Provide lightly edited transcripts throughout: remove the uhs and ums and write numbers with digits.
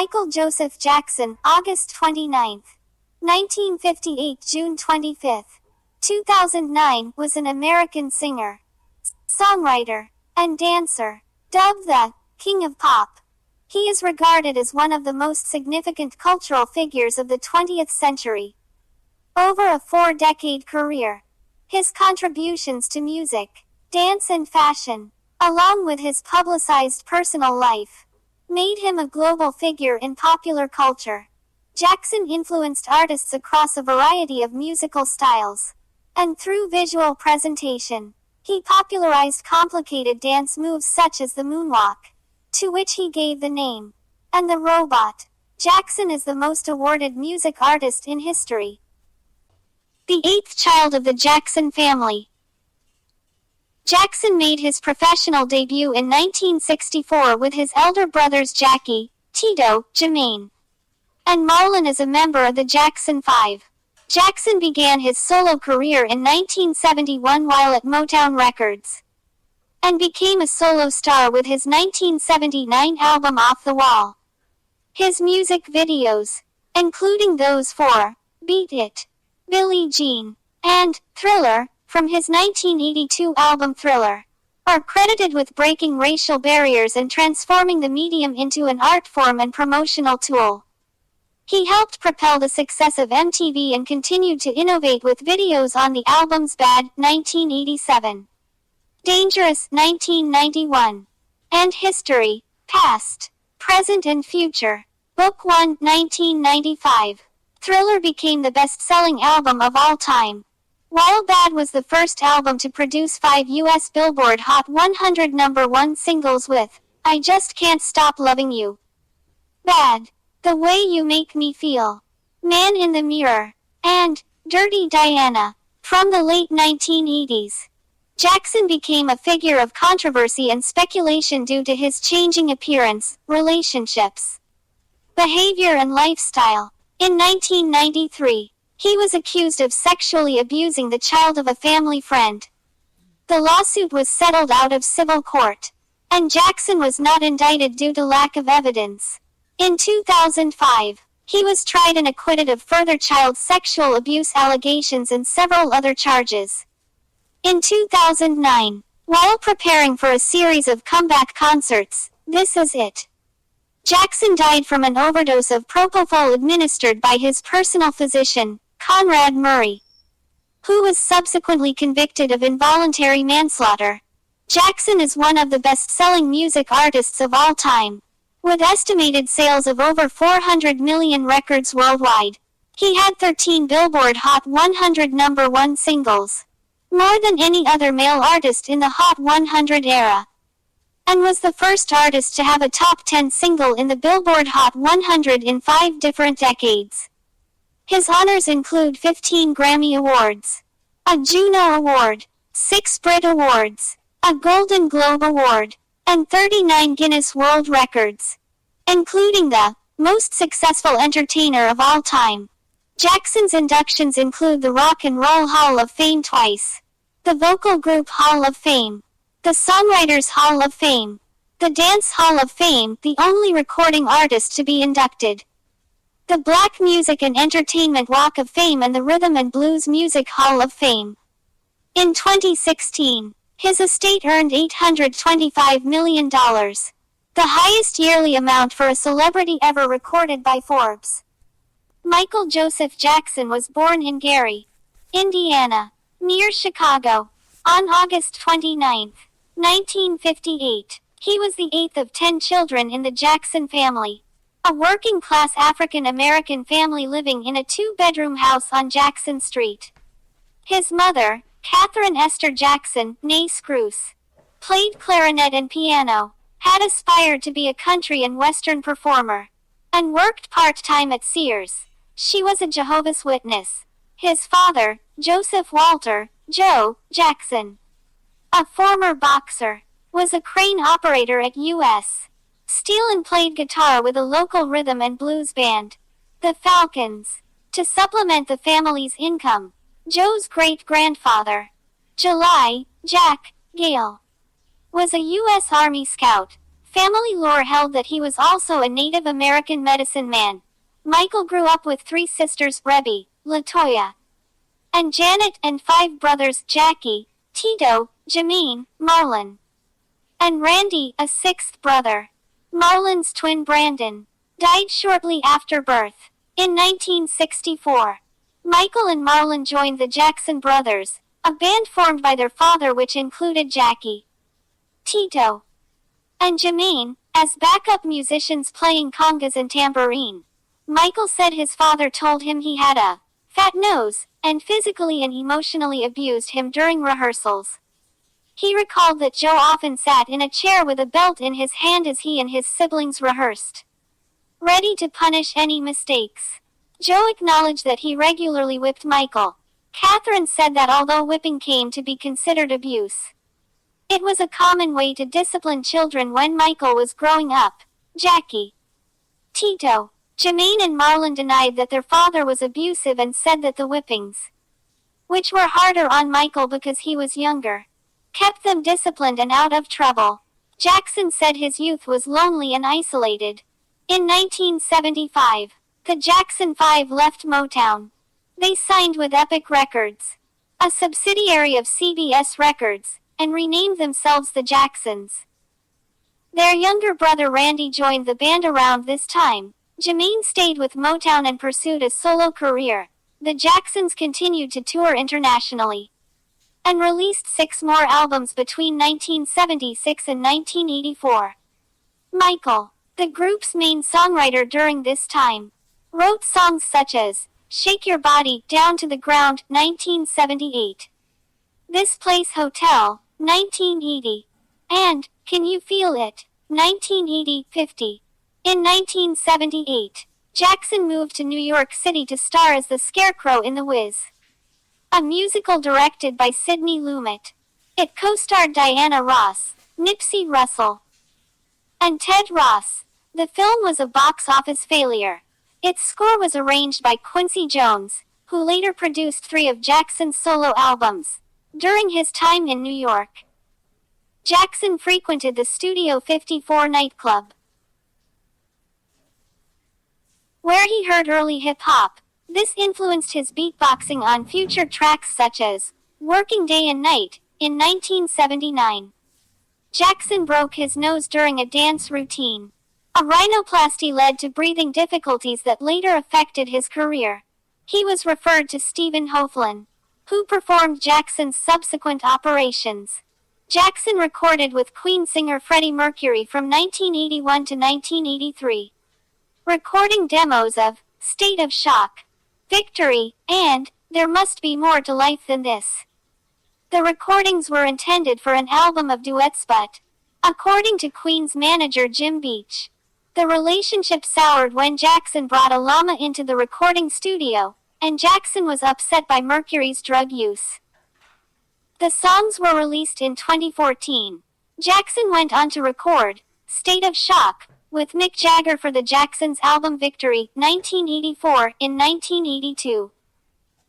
Michael Joseph Jackson, August 29, 1958 – June 25, 2009, was an American singer, songwriter, and dancer. Dubbed the King of Pop, he is regarded as one of the most significant cultural figures of the 20th century. Over a 4-decade career, his contributions to music, dance and fashion, along with his publicized personal life, made him a global figure in popular culture. Jackson influenced artists across a variety of musical styles, and through visual presentation, he popularized complicated dance moves such as the moonwalk, to which he gave the name, and the robot. Jackson is the most awarded music artist in history. The 8th child of the Jackson family. Jackson made his professional debut in 1964 with his elder brothers Jackie, Tito, Jermaine, and Marlon as a member of the Jackson 5. Jackson began his solo career in 1971 while at Motown Records, and became a solo star with his 1979 album Off the Wall. His music videos, including those for Beat It, Billie Jean, and Thriller, from his 1982 album Thriller, are credited with breaking racial barriers and transforming the medium into an art form and promotional tool. He helped propel the success of MTV and continued to innovate with videos on the albums Bad, 1987, Dangerous, 1991, and History, Past, Present and Future, Book 1, 1995. Thriller became the best-selling album of all time, while Bad was the first album to produce 5 U.S. Billboard Hot 100 #1 singles with I Just Can't Stop Loving You, Bad, The Way You Make Me Feel, Man in the Mirror, and Dirty Diana. From the late 1980s, Jackson became a figure of controversy and speculation due to his changing appearance, relationships, behavior and lifestyle. In 1993, he was accused of sexually abusing the child of a family friend. The lawsuit was settled out of civil court, and Jackson was not indicted due to lack of evidence. In 2005, he was tried and acquitted of further child sexual abuse allegations and several other charges. In 2009, while preparing for a series of comeback concerts, This Is It, Jackson died from an overdose of propofol administered by his personal physician, Conrad Murray, who was subsequently convicted of involuntary manslaughter. Jackson is one of the best-selling music artists of all time, with estimated sales of over 400 million records worldwide. He had 13 Billboard Hot 100 #1 singles, more than any other male artist in the Hot 100 era, and was the first artist to have a top 10 single in the Billboard Hot 100 in 5 different decades. His honors include 15 Grammy Awards, a Juno Award, 6 Brit Awards, a Golden Globe Award, and 39 Guinness World Records, including the most successful entertainer of all time. Jackson's inductions include the Rock and Roll Hall of Fame twice, the Vocal Group Hall of Fame, the Songwriters Hall of Fame, the Dance Hall of Fame, the only recording artist to be inducted, the Black Music and Entertainment Walk of Fame, and the Rhythm and Blues Music Hall of Fame. In 2016, his estate earned $825 million, the highest yearly amount for a celebrity ever recorded by Forbes. Michael Joseph Jackson was born in Gary, Indiana, near Chicago, on August 29, 1958. He was the 8th of 10 children in the Jackson family, a working-class African-American family living in a 2-bedroom house on Jackson Street. His mother, Catherine Esther Jackson, née Scruse, played clarinet and piano, had aspired to be a country and western performer, and worked part-time at Sears. She was a Jehovah's Witness. His father, Joseph Walter, Joe, Jackson, a former boxer, was a crane operator at U.S. Steel and played guitar with a local rhythm and blues band, the Falcons, to supplement the family's income. Joe's great-grandfather, Jack Gale, was a U.S. Army scout, Family lore held that he was also a Native American medicine man. Michael grew up with three sisters, Rebbe, LaToya, and Janet, and five brothers, Jackie, Tito, Jameen, Marlon, and Randy, a sixth brother. Marlon's twin Brandon died shortly after birth. In 1964, Michael and Marlon joined the Jackson Brothers, a band formed by their father which included Jackie, Tito, and Jameen, as backup musicians playing congas and tambourine. Michael said his father told him he had a fat nose, and physically and emotionally abused him during rehearsals. He recalled that Joe often sat in a chair with a belt in his hand as he and his siblings rehearsed, ready to punish any mistakes. Joe acknowledged that he regularly whipped Michael. Catherine said that although whipping came to be considered abuse, it was a common way to discipline children when Michael was growing up. Jackie, Tito, Jameen and Marlon denied that their father was abusive and said that the whippings, which were harder on Michael because he was younger, kept them disciplined and out of trouble. Jackson said his youth was lonely and isolated. In 1975, the Jackson 5 left Motown. They signed with Epic Records, a subsidiary of CBS Records, and renamed themselves the Jacksons. Their younger brother Randy joined the band around this time. Jameen stayed with Motown and pursued a solo career. The Jacksons continued to tour internationally and released 6 more albums between 1976 and 1984. Michael, the group's main songwriter during this time, wrote songs such as Shake Your Body, Down to the Ground, 1978, This Place Hotel, 1980, and Can You Feel It, 1980-50. In 1978, Jackson moved to New York City to star as the Scarecrow in The Wiz, a musical directed by Sidney Lumet. It co-starred Diana Ross, Nipsey Russell, and Ted Ross. The film was a box office failure. Its score was arranged by Quincy Jones, who later produced 3 of Jackson's solo albums. During his time in New York, Jackson frequented the Studio 54 nightclub, where he heard early hip-hop. This influenced his beatboxing on future tracks such as Working Day and Night. In 1979, Jackson broke his nose during a dance routine. A rhinoplasty led to breathing difficulties that later affected his career. He was referred to Stephen Hoeflin, who performed Jackson's subsequent operations. Jackson recorded with Queen singer Freddie Mercury from 1981 to 1983, recording demos of State of Shock, Victory, and There Must Be More to Life Than This. The recordings were intended for an album of duets, but, according to Queen's manager Jim Beach, the relationship soured when Jackson brought a llama into the recording studio, and Jackson was upset by Mercury's drug use. The songs were released in 2014. Jackson went on to record State of Shock with Mick Jagger for the Jacksons' album Victory, 1984. In 1982,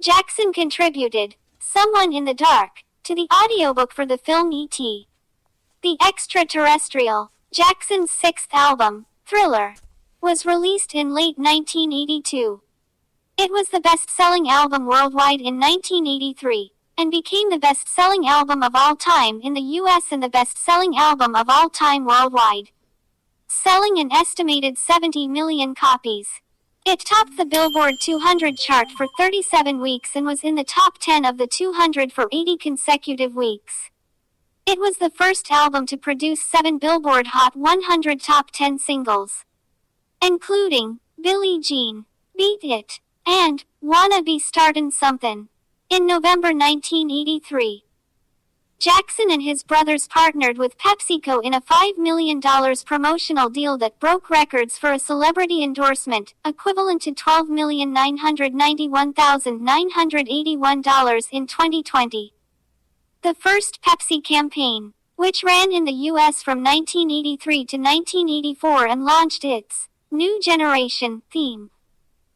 Jackson contributed Someone in the Dark to the audiobook for the film E.T. The Extraterrestrial. Jackson's 6th album, Thriller, was released in late 1982. It was the best-selling album worldwide in 1983, and became the best-selling album of all time in the US and the best-selling album of all time worldwide, selling an estimated 70 million copies. It topped the Billboard 200 chart for 37 weeks and was in the top 10 of the 200 for 80 consecutive weeks. It was the first album to produce 7 Billboard Hot 100 top 10 singles, including Billie Jean, Beat It, and Wanna Be Startin' Somethin'. In November 1983, Jackson and his brothers partnered with PepsiCo in a $5 million promotional deal that broke records for a celebrity endorsement, equivalent to $12,991,981 in 2020. The first Pepsi campaign, which ran in the U.S. from 1983 to 1984 and launched its New Generation theme,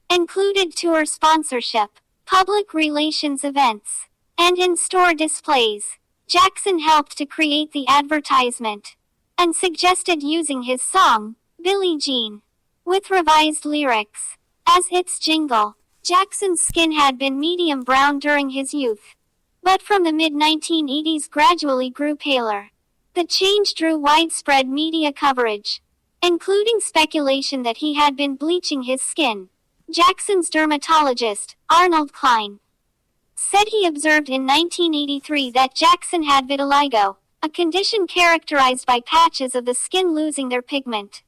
included tour sponsorship, public relations events, and in-store displays. Jackson helped to create the advertisement. and suggested using his song, Billie Jean, with revised lyrics, as its jingle. Jackson's skin had been medium brown during his youth, but from the mid-1980s gradually grew paler. The change drew widespread media coverage, including speculation that he had been bleaching his skin. Jackson's dermatologist, Arnold Klein, said he observed in 1983 that Jackson had vitiligo, a condition characterized by patches of the skin losing their pigment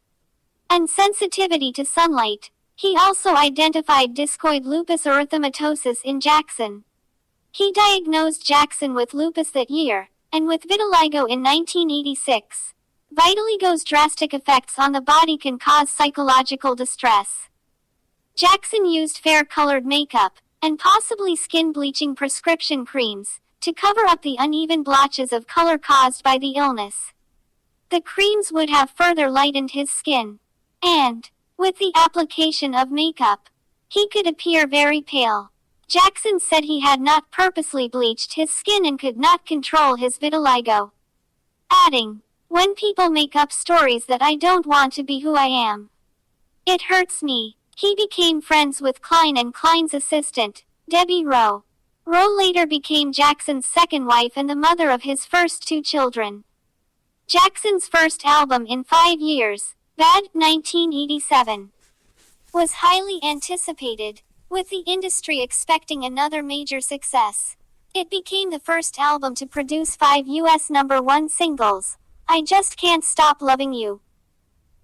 and sensitivity to sunlight. He also identified discoid lupus erythematosus in Jackson. He diagnosed Jackson with lupus that year, and with vitiligo in 1986. Vitiligo's drastic effects on the body can cause psychological distress. Jackson used fair-colored makeup, and possibly skin-bleaching prescription creams, to cover up the uneven blotches of color caused by the illness. The creams would have further lightened his skin. And, with the application of makeup, he could appear very pale. Jackson said he had not purposely bleached his skin and could not control his vitiligo, adding, "When people make up stories that I don't want to be who I am, it hurts me." He became friends with Klein and Klein's assistant, Debbie Rowe. Rowe later became Jackson's second wife and the mother of his first two children. Jackson's first album in 5 years, Bad, 1987, was highly anticipated, with the industry expecting another major success. It became the first album to produce 5 US #1 singles: I Just Can't Stop Loving You,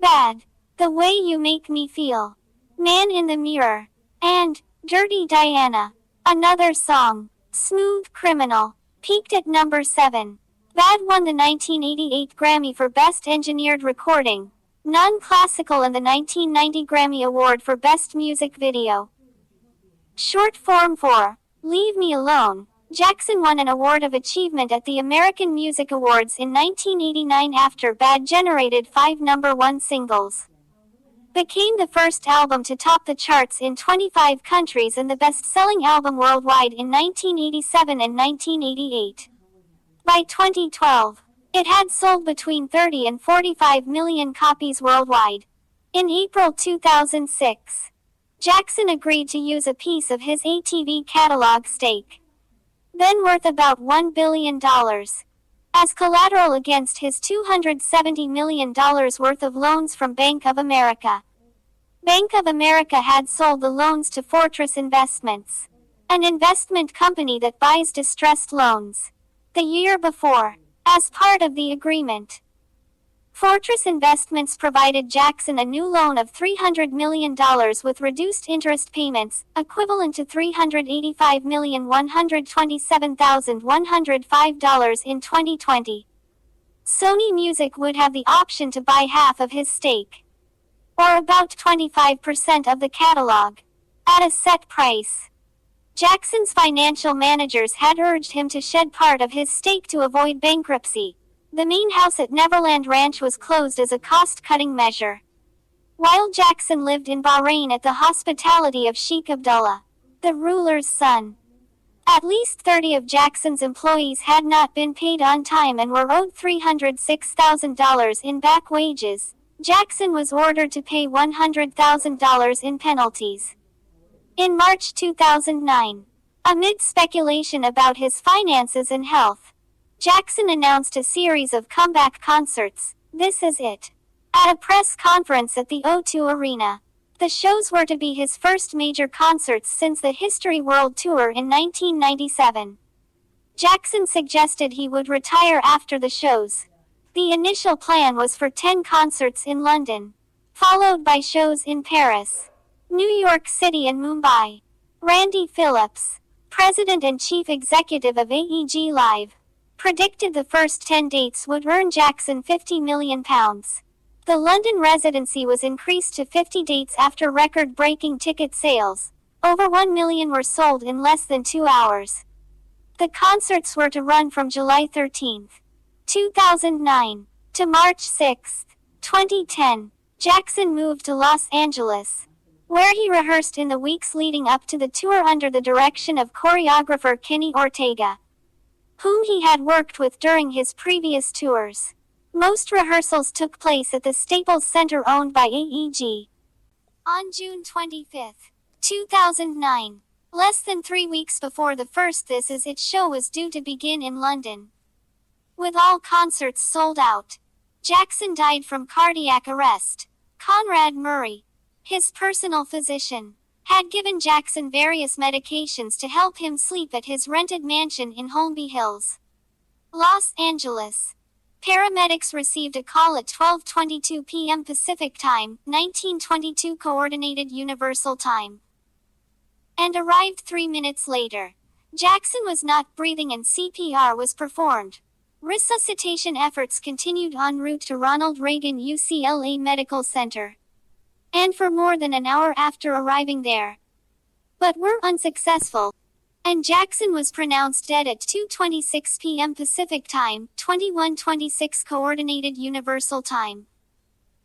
Bad, The Way You Make Me Feel, Man in the Mirror, and Dirty Diana. Another song, Smooth Criminal, peaked at number 7. Bad won the 1988 Grammy for Best Engineered Recording, Non-Classical, and the 1990 Grammy Award for Best Music Video. Short form for Leave Me Alone. Jackson won an Award of Achievement at the American Music Awards in 1989 after Bad generated 5 #1 singles. Became the first album to top the charts in 25 countries and the best-selling album worldwide in 1987 and 1988. By 2012, it had sold between 30 and 45 million copies worldwide. In April 2006, Jackson agreed to use a piece of his ATV catalog stake, then worth about $1 billion, as collateral against his $270 million worth of loans from Bank of America. Bank of America had sold the loans to Fortress Investments, an investment company that buys distressed loans, the year before. As part of the agreement, Fortress Investments provided Jackson a new loan of $300 million with reduced interest payments, equivalent to $385,127,105 in 2020. Sony Music would have the option to buy half of his stake, or about 25% of the catalog, at a set price. Jackson's financial managers had urged him to shed part of his stake to avoid bankruptcy. The main house at Neverland Ranch was closed as a cost-cutting measure, while Jackson lived in Bahrain at the hospitality of Sheikh Abdullah, the ruler's son. At least 30 of Jackson's employees had not been paid on time and were owed $306,000 in back wages. Jackson was ordered to pay $100,000 in penalties. In March 2009, amid speculation about his finances and health, Jackson announced a series of comeback concerts. This Is It, at a press conference at the O2 Arena. The shows were to be his first major concerts since the History World Tour in 1997. Jackson suggested he would retire after the shows. The initial plan was for 10 concerts in London, followed by shows in Paris, New York City and Mumbai. Randy Phillips, president and chief executive of AEG Live, predicted the first 10 dates would earn Jackson £50 million. The London residency was increased to 50 dates after record-breaking ticket sales. Over 1 million were sold in less than 2 hours. The concerts were to run from July 13, 2009, to March 6, 2010. Jackson moved to Los Angeles, where he rehearsed in the weeks leading up to the tour under the direction of choreographer Kenny Ortega, whom he had worked with during his previous tours. Most rehearsals took place at the Staples Center owned by AEG. On June 25, 2009, less than 3 weeks before the first This Is It show was due to begin in London, with all concerts sold out, Jackson died from cardiac arrest. Conrad Murray, his personal physician, had given Jackson various medications to help him sleep at his rented mansion in Holmby Hills, Los Angeles. Paramedics received a call at 12:22 p.m. Pacific Time, 1922 Coordinated Universal Time, and arrived 3 minutes later. Jackson was not breathing and CPR was performed. Resuscitation efforts continued en route to Ronald Reagan UCLA Medical Center, and for more than an hour after arriving there, but were unsuccessful, and Jackson was pronounced dead at 2:26 p.m. Pacific Time, 21:26 Coordinated Universal Time.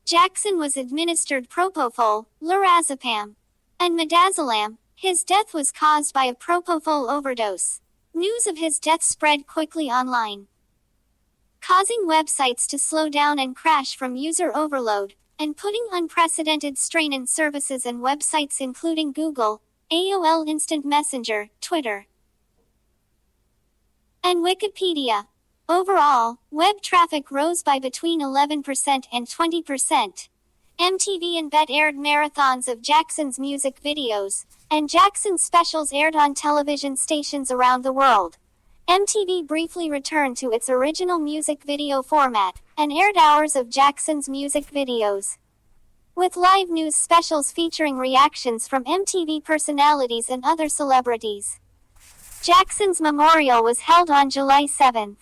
Jackson was administered propofol, lorazepam, and midazolam. His death was caused by a propofol overdose. News of his death spread quickly online, causing websites to slow down and crash from user overload, and putting unprecedented strain in services and websites including Google, AOL Instant Messenger, Twitter, and Wikipedia. Overall, web traffic rose by between 11% and 20%. MTV and BET aired marathons of Jackson's music videos, and Jackson's specials aired on television stations around the world. MTV briefly returned to its original music video format, and aired hours of Jackson's music videos, with live news specials featuring reactions from MTV personalities and other celebrities. Jackson's memorial was held on July 7,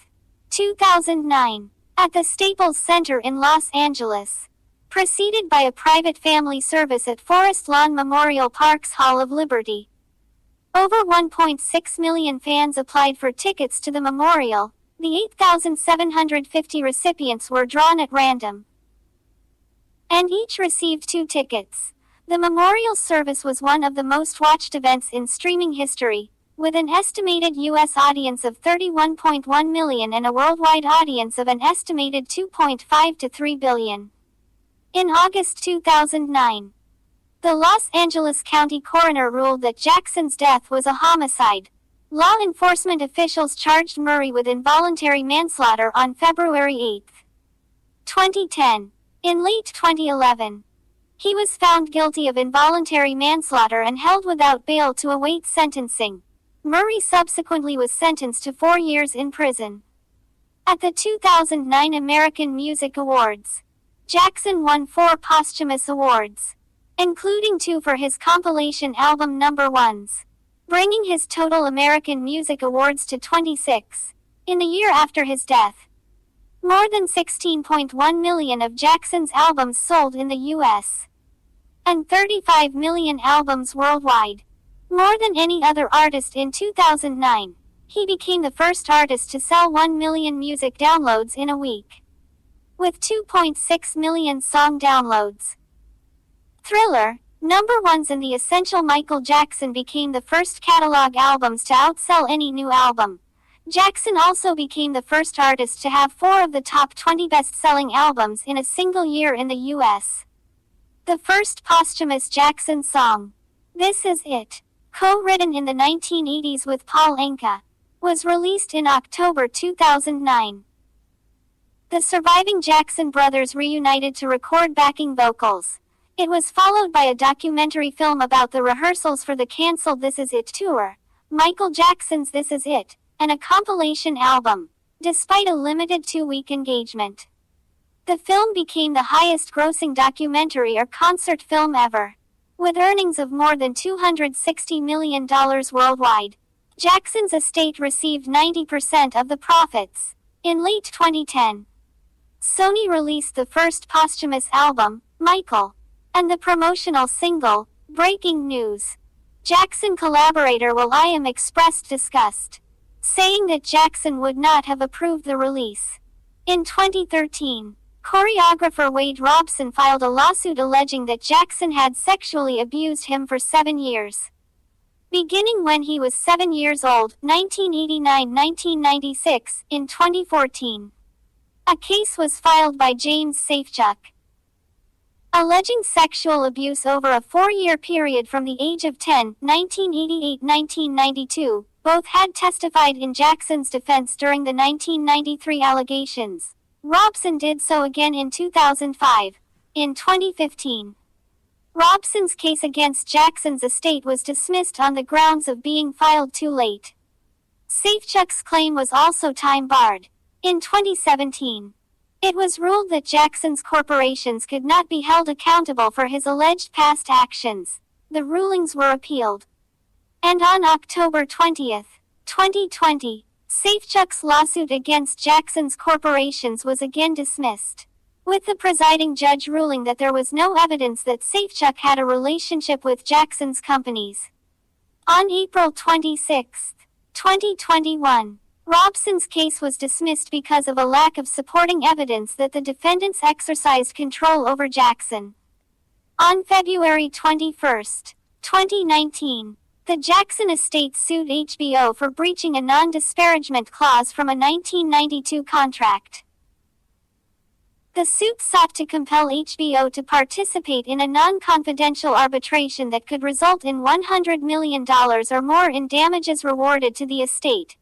2009, at the Staples Center in Los Angeles, preceded by a private family service at Forest Lawn Memorial Park's Hall of Liberty. Over 1.6 million fans applied for tickets to the memorial. The 8,750 recipients were drawn at random, and each received 2 tickets. The memorial service was one of the most watched events in streaming history, with an estimated U.S. audience of 31.1 million and a worldwide audience of an estimated 2.5 to 3 billion. In August 2009, the Los Angeles County coroner ruled that Jackson's death was a homicide. Law enforcement officials charged Murray with involuntary manslaughter on February 8, 2010. In late 2011, he was found guilty of involuntary manslaughter and held without bail to await sentencing. Murray subsequently was sentenced to 4 years in prison. At the 2009 American Music Awards, Jackson won 4 posthumous awards, including 2 for his compilation album Number Ones, bringing his total American Music Awards to 26. In the year after his death, more than 16.1 million of Jackson's albums sold in the U.S., and 35 million albums worldwide, more than any other artist in 2009. He became the first artist to sell 1 million music downloads in a week, with 2.6 million song downloads. Thriller, Number Ones and The Essential Michael Jackson became the first catalog albums to outsell any new album. Jackson also became the first artist to have 4 of the top 20 best-selling albums in a single year in the U.S. The first posthumous Jackson song, This Is It, co-written in the 1980s with Paul Anka, was released in October 2009. The surviving Jackson brothers reunited to record backing vocals. It was followed by a documentary film about the rehearsals for the canceled This Is It tour, Michael Jackson's This Is It, and a compilation album, despite a limited 2-week engagement. The film became the highest-grossing documentary or concert film ever, with earnings of more than $260 million worldwide. Jackson's estate received 90% of the profits. In late 2010, Sony released the first posthumous album, Michael, and the promotional single, Breaking News. Jackson collaborator Will.i.am expressed disgust, saying that Jackson would not have approved the release. In 2013, choreographer Wade Robson filed a lawsuit alleging that Jackson had sexually abused him for 7 years, beginning when he was 7 years old, 1989-1996, in 2014. A case was filed by James Safechuck, alleging sexual abuse over a 4-year period from the age of 10, 1988-1992. Both had testified in Jackson's defense during the 1993 allegations. Robson did so again in 2005. In 2015, Robson's case against Jackson's estate was dismissed on the grounds of being filed too late. Safechuck's claim was also time-barred. In 2017, it was ruled that Jackson's corporations could not be held accountable for his alleged past actions. The rulings were appealed. And on October 20, 2020, Safechuck's lawsuit against Jackson's corporations was again dismissed, with the presiding judge ruling that there was no evidence that Safechuck had a relationship with Jackson's companies. On April 26, 2021, Robson's case was dismissed because of a lack of supporting evidence that the defendants exercised control over Jackson. On February 21, 2019, the Jackson estate sued HBO for breaching a non-disparagement clause from a 1992 contract. The suit sought to compel HBO to participate in a non-confidential arbitration that could result in $100 million or more in damages rewarded to the estate.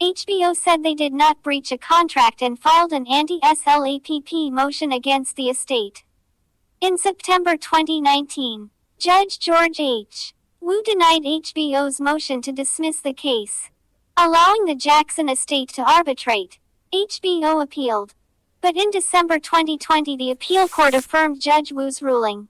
HBO said they did not breach a contract and filed an anti-SLAPP motion against the estate. In September 2019, Judge George H. Wu denied HBO's motion to dismiss the case, allowing the Jackson estate to arbitrate. HBO appealed, but in December 2020 the appeal court affirmed Judge Wu's ruling.